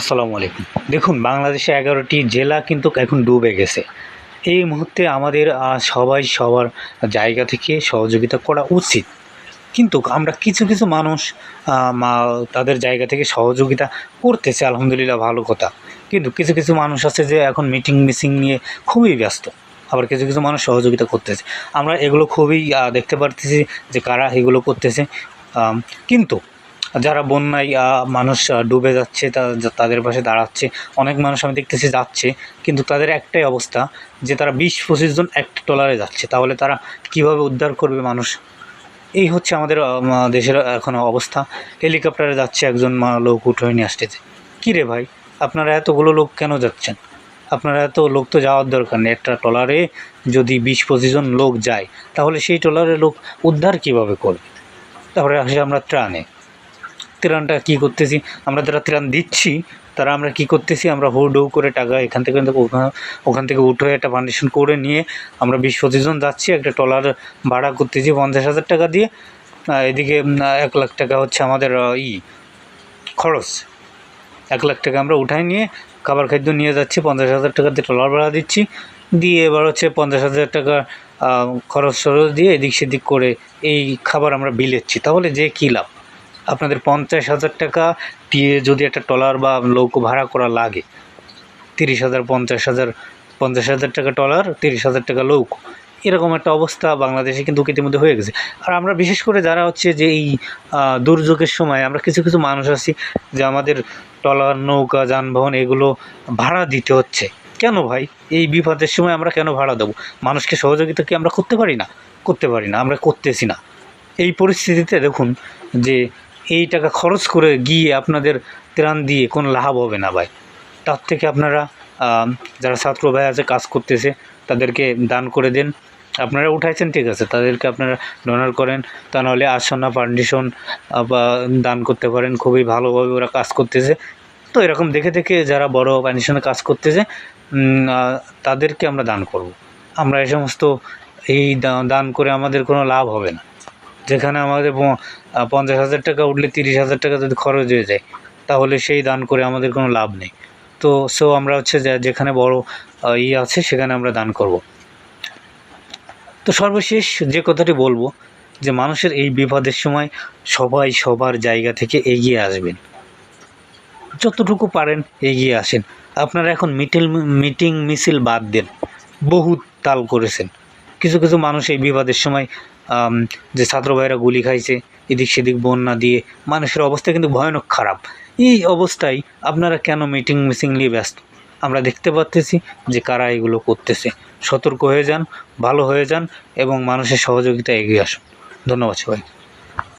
আসসালামু আলাইকুম। দেখুন, বাংলাদেশে ১১টি জেলা কিন্তু এখন ডুবে গেছে। এই মুহূর্তে আমাদের সবাই সবার জায়গা থেকে সহযোগিতা করা উচিত। কিন্তু আমরা কিছু মানুষ আ মা তাদের জায়গা থেকে সহযোগিতা করতেছে, আলহামদুলিল্লাহ, ভালো কথা। কিন্তু কিছু মানুষ আছে যে এখন মিটিং নিয়ে খুবই ব্যস্ত। আবার কিছু মানুষ সহযোগিতা করতেছে। আমরা এগুলো খুবই দেখতে পারতেছি যে কারা এগুলো করতেছে। কিন্তু যারা বন্যায় মানুষ ডুবে যাচ্ছে তাদের পাশে দাঁড়াচ্ছে। অনেক মানুষ আমি দেখতেছি যাচ্ছে, কিন্তু তাদের একটাই অবস্থা যে তারা ২০-২৫ জন একটা ট্রলারে যাচ্ছে। তাহলে তারা কীভাবে উদ্ধার করবে মানুষ? এই হচ্ছে আমাদের দেশের এখন অবস্থা। হেলিকপ্টারে যাচ্ছে, একজন লোক উঠে নিয়ে আসতেছে। কী রে ভাই, আপনারা এতগুলো লোক কেন যাচ্ছেন? আপনারা এত লোক তো যাওয়ার দরকার নেই। একটা ট্রলারে যদি ২০-২৫ জন লোক যায়, তাহলে সেই ট্রলারের লোক উদ্ধার কীভাবে করবে? তারপরে আসি আমরা ত্রাণটা কী করতেছি? আমরা যারা ত্রাণ দিচ্ছি তারা আমরা কী করতেছি? আমরা হু-ডু করে টাকা এখান থেকে ওখান থেকে উঠে একটা ফাউন্ডেশন করে নিয়ে আমরা ২০-২৫ জন যাচ্ছি। একটা ট্রলার ভাড়া করতেছি ৫০,০০০ টাকা দিয়ে। এদিকে ১,০০,০০০ টাকা হচ্ছে আমাদের খরচ। ১,০০,০০০ টাকা আমরা উঠাই নিয়ে খাবার খাদ্য নিয়ে যাচ্ছি, ৫০,০০০ টাকা দিয়ে ট্রলার ভাড়া দিচ্ছি, দিয়ে এবার হচ্ছে ৫০,০০০ টাকা খরচ দিয়ে এদিক সেদিক করে এই খাবার আমরা বিলেচ্ছি। তাহলে যে কী লাভ? আপনাদের ৫০,০০০ টাকা দিয়ে যদি একটা ট্রলার বা নৌকো ভাড়া করা লাগে, ৩০,০০০, ৫০,০০০ টাকা ট্রলার, ৩০,০০০ টাকা নৌকো, এরকম একটা অবস্থা বাংলাদেশে কিন্তু ইতিমধ্যে হয়ে গেছে। আর আমরা বিশেষ করে যারা হচ্ছে যে এই দুর্যোগের সময় আমরা কিছু মানুষ আছি যে আমাদের ট্রলার, নৌকা, যানবাহন এগুলো ভাড়া দিতে হচ্ছে। কেন ভাই? এই বিপদের সময় আমরা কেন ভাড়া দেবো? মানুষকে সহযোগিতা কি আমরা করতে পারি না? করতে পারি না, আমরা করতেছি না। এই পরিস্থিতিতে দেখুন যে এই টাকা খরচ করে গিয়ে আপনাদের ত্রাণ দিয়ে কোনো লাভ হবে না ভাই। তার থেকে আপনারা যারা ছাত্র ভাই আছে কাজ করতেছে তাদেরকে দান করে দেন। আপনারা উঠাইছেন, ঠিক আছে, তাদেরকে আপনারা ডোনার করেন। তা নাহলে আশানা ফাউন্ডেশন বা দান করতে পারেন। খুবই ভালোভাবে ওরা কাজ করতেছে। তো এরকম দেখে যারা বড় ফাউন্ডেশনে কাজ করতেছে তাদেরকে আমরা দান করব। আমরা এই সমস্ত দান করে আমাদের কোনো লাভ হবে না। যেখানে আমাদের ৫০,০০০ টাকা উঠলে ৩০,০০০ টাকা যদি খরচ হয়ে যায়, তাহলে সেই দান করে আমাদের কোনো লাভ নেই। তো আমরা হচ্ছে যেখানে বড় আছে সেখানে আমরা দান করব। তো সর্বশেষ যে কথাটি বলবো যে মানুষের এই বিপদের সময় সবাই সবার জায়গা থেকে এগিয়ে আসবেন। যতটুকু পারেন এগিয়ে আসেন। আপনারা এখন মিটিং মিছিল বাদ দেন। বহুত তাল করেছেন। কিছু মানুষ এই বিপদের সময় যে ছাত্র ভাইরা গুলি খাইছে, এদিক সেদিক বন্যা দিয়ে মানুষের অবস্থা কিন্তু ভয়ানক খারাপ। এই অবস্থায় আপনারা কেন মিটিং নিয়ে ব্যস্ত? আমরা দেখতে পাচ্তেছি যে কারা এগুলো করতেছে। সতর্ক হয়ে যান, ভালো হয়ে যান এবং মানুষের সহযোগিতা এগিয়ে আসুন। ধন্যবাদ সবাই।